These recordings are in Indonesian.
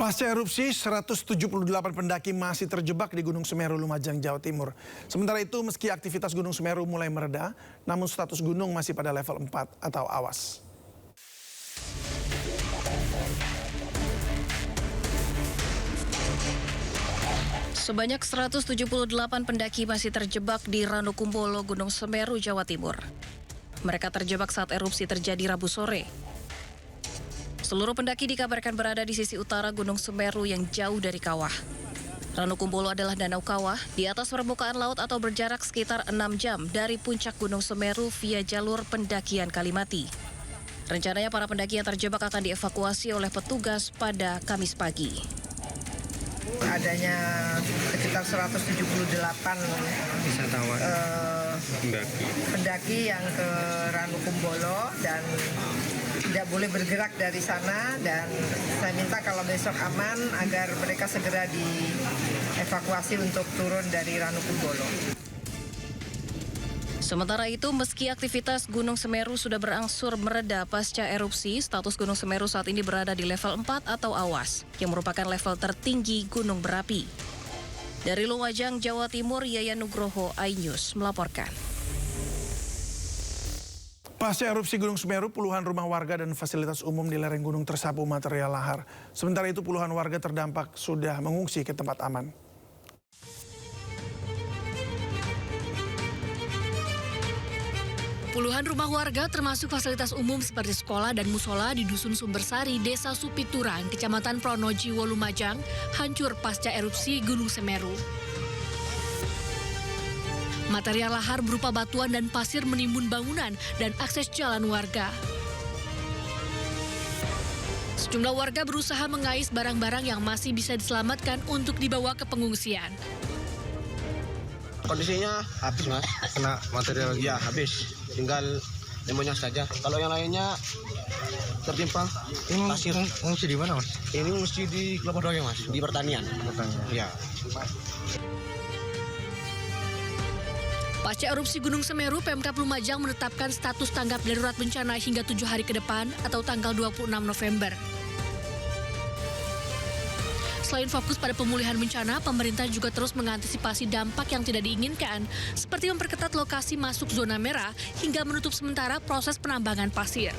Pasca erupsi, 178 pendaki masih terjebak di Gunung Semeru, Lumajang, Jawa Timur. Sementara itu, meski aktivitas Gunung Semeru mulai mereda, namun status gunung masih pada level 4 atau awas. Sebanyak 178 pendaki masih terjebak di Ranukumbolo, Gunung Semeru, Jawa Timur. Mereka terjebak saat erupsi terjadi Rabu sore. Seluruh pendaki dikabarkan berada di sisi utara Gunung Semeru yang jauh dari kawah. Ranukumbolo adalah danau kawah di atas permukaan laut atau berjarak sekitar 6 jam dari puncak Gunung Semeru via jalur pendakian Kalimati. Rencananya para pendaki yang terjebak akan dievakuasi oleh petugas pada Kamis pagi. Adanya sekitar 178 wisatawan pendaki yang ke Ranukumbolo dan tidak boleh bergerak dari sana, dan saya minta kalau besok aman agar mereka segera dievakuasi untuk turun dari Ranukumbolo. Sementara itu, meski aktivitas Gunung Semeru sudah berangsur mereda pasca erupsi, status Gunung Semeru saat ini berada di level 4 atau awas, yang merupakan level tertinggi gunung berapi. Dari Lumajang, Jawa Timur, Yayan Nugroho, iNews melaporkan. Pasca erupsi Gunung Semeru, puluhan rumah warga dan fasilitas umum di lereng gunung tersapu material lahar. Sementara itu, puluhan warga terdampak sudah mengungsi ke tempat aman. Puluhan rumah warga termasuk fasilitas umum seperti sekolah dan musola di Dusun Sumbersari, Desa Supituran, Kecamatan Pronojiwo, Lumajang, hancur pasca erupsi Gunung Semeru. Material lahar berupa batuan dan pasir menimbun bangunan dan akses jalan warga. Sejumlah warga berusaha mengais barang-barang yang masih bisa diselamatkan untuk dibawa ke pengungsian. Kondisinya habis, Mas. Kena material Ya, habis. Tinggal demonya saja. Kalau yang lainnya tertimpa pasir. Ngungsi di mana, Mas? Ini mesti di Kelapa Doang, Mas. Di pertanian. Ya. Pasca erupsi Gunung Semeru, Pemkab Lumajang menetapkan status tanggap darurat bencana hingga 7 hari ke depan atau tanggal 26 November. Selain fokus pada pemulihan bencana, pemerintah juga terus mengantisipasi dampak yang tidak diinginkan, seperti memperketat lokasi masuk zona merah hingga menutup sementara proses penambangan pasir.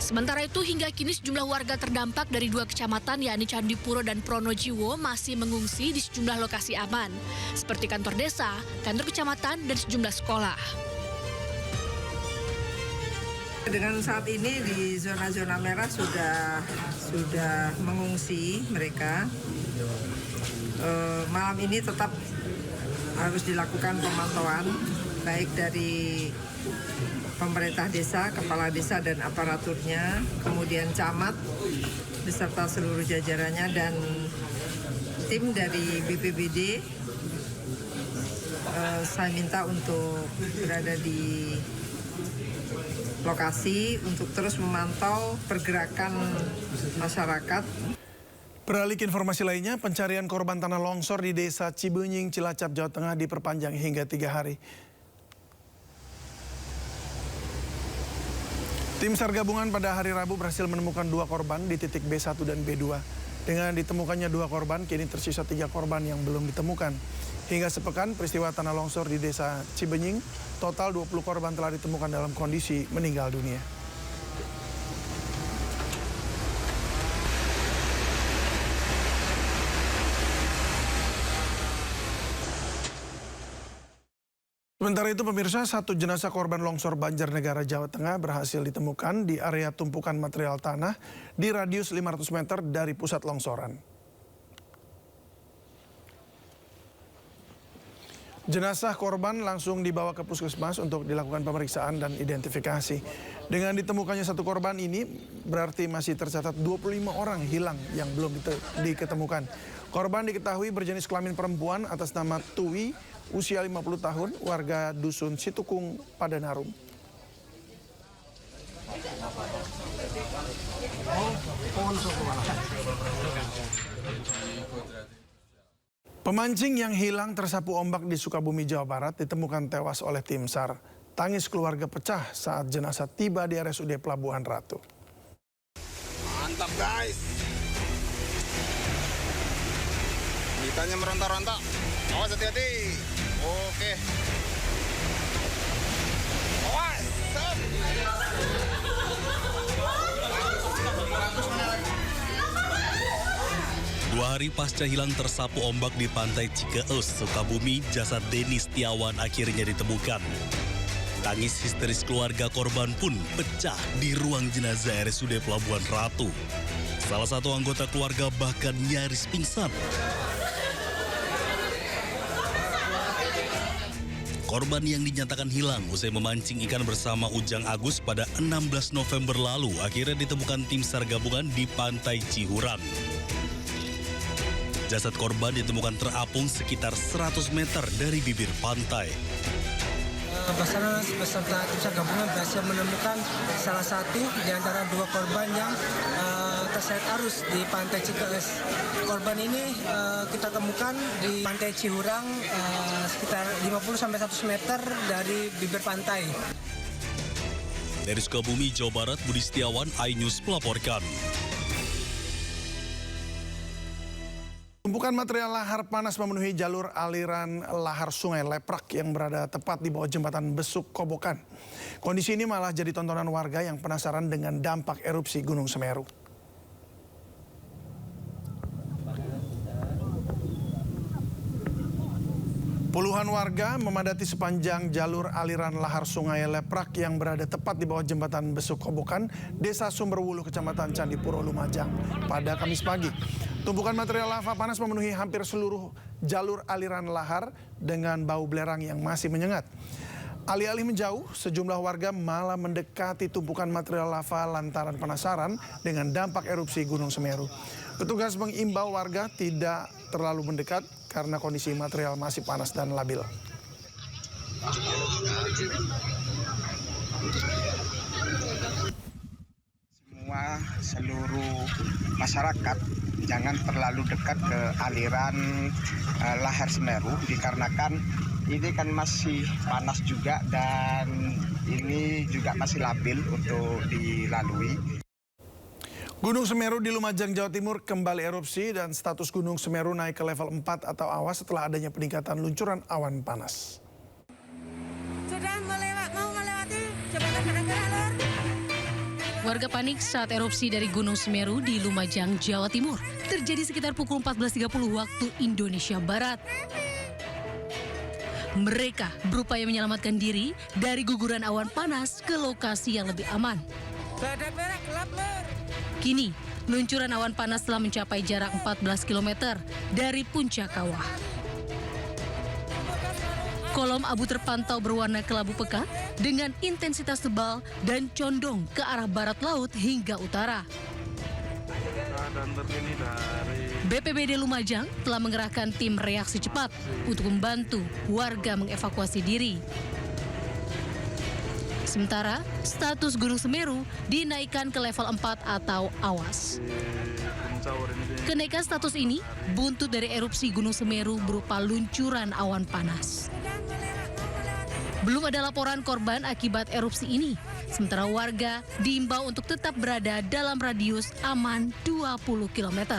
Sementara itu, hingga kini sejumlah warga terdampak dari 2 kecamatan, yakni Candipuro dan Pronojiwo, masih mengungsi di sejumlah lokasi aman, seperti kantor desa, kantor kecamatan, dan sejumlah sekolah. Dengan saat ini di zona-zona merah sudah mengungsi mereka. Malam ini tetap harus dilakukan pemantauan baik dari pemerintah desa, kepala desa dan aparaturnya, kemudian camat beserta seluruh jajarannya dan tim dari BPBD. Saya minta untuk berada di lokasi untuk terus memantau pergerakan masyarakat. Beralih ke informasi lainnya, pencarian korban tanah longsor di Desa Cibenying, Cilacap, Jawa Tengah diperpanjang hingga 3 hari. Tim SAR gabungan pada hari Rabu berhasil menemukan 2 korban di titik B1 dan B2. Dengan ditemukannya 2 korban, kini tersisa 3 korban yang belum ditemukan. Hingga sepekan peristiwa tanah longsor di Desa Cibenying, total 20 korban telah ditemukan dalam kondisi meninggal dunia. Sementara itu pemirsa, 1 jenazah korban longsor Banjarnegara, Jawa Tengah berhasil ditemukan di area tumpukan material tanah di radius 500 meter dari pusat longsoran. Jenazah korban langsung dibawa ke puskesmas untuk dilakukan pemeriksaan dan identifikasi. Dengan ditemukannya 1 korban ini berarti masih tercatat 25 orang hilang yang belum diketemukan. Korban diketahui berjenis kelamin perempuan atas nama Tuwi, usia 50 tahun, warga Dusun Situkung, Padanarum. Pemancing yang hilang tersapu ombak di Sukabumi, Jawa Barat ditemukan tewas oleh tim SAR. Tangis keluarga pecah saat jenazah tiba di RSUD Pelabuhan Ratu. Mantap guys. Ikannya meronta-ronta. Awas hati-hati. Oke. Awas. Stop. Dua hari pasca hilang tersapu ombak di pantai Cikeus, Sukabumi, jasad Denny Setiawan akhirnya ditemukan. Tangis histeris keluarga korban pun pecah di ruang jenazah RSUD Pelabuhan Ratu. Salah satu anggota keluarga bahkan nyaris pingsan. Korban yang dinyatakan hilang usai memancing ikan bersama Ujang Agus pada 16 November lalu akhirnya ditemukan tim SAR gabungan di pantai Cihurang. Jasad korban ditemukan terapung sekitar 100 meter dari bibir pantai. Basarnas beserta tim SAR gabungan berhasil menemukan salah satu di antara dua korban yang terseret arus di pantai Cikeus. Korban ini kita temukan di pantai Cihurang sekitar 50-100 meter dari bibir pantai. Dari Sukabumi, Jawa Barat, Budi Setiawan, iNews melaporkan. Tumpukan material lahar panas memenuhi jalur aliran lahar Sungai Leprak yang berada tepat di bawah jembatan Besuk Kobokan. Kondisi ini malah jadi tontonan warga yang penasaran dengan dampak erupsi Gunung Semeru. Puluhan warga memadati sepanjang jalur aliran lahar Sungai Leprak yang berada tepat di bawah jembatan Besuk Kobokan, Desa Sumberwuluh, Kecamatan Candipuro, Lumajang, pada Kamis pagi. Tumpukan material lava panas memenuhi hampir seluruh jalur aliran lahar dengan bau belerang yang masih menyengat. Alih-alih menjauh, sejumlah warga malah mendekati tumpukan material lava lantaran penasaran dengan dampak erupsi Gunung Semeru. Petugas mengimbau warga tidak terlalu mendekat karena kondisi material masih panas dan labil. Seluruh masyarakat jangan terlalu dekat ke aliran lahar Semeru dikarenakan ini kan masih panas juga dan ini juga masih labil untuk dilalui. Gunung Semeru di Lumajang, Jawa Timur kembali erupsi dan status Gunung Semeru naik ke level 4 atau awas setelah adanya peningkatan luncuran awan panas. Sudah mau melewati jembatan Penanggalan, Lur. Warga panik saat erupsi dari Gunung Semeru di Lumajang, Jawa Timur. Terjadi sekitar pukul 14.30 waktu Indonesia Barat. Mereka berupaya menyelamatkan diri dari guguran awan panas ke lokasi yang lebih aman. Badan merah gelap, Lur. Kini, luncuran awan panas telah mencapai jarak 14 km dari puncak kawah. Kolom abu terpantau berwarna kelabu pekat dengan intensitas tebal dan condong ke arah barat laut hingga utara. BPBD Lumajang telah mengerahkan tim reaksi cepat untuk membantu warga mengevakuasi diri. Sementara, status Gunung Semeru dinaikkan ke level 4 atau awas. Kenaikan status ini buntut dari erupsi Gunung Semeru berupa luncuran awan panas. Belum ada laporan korban akibat erupsi ini, sementara warga diimbau untuk tetap berada dalam radius aman 20 km.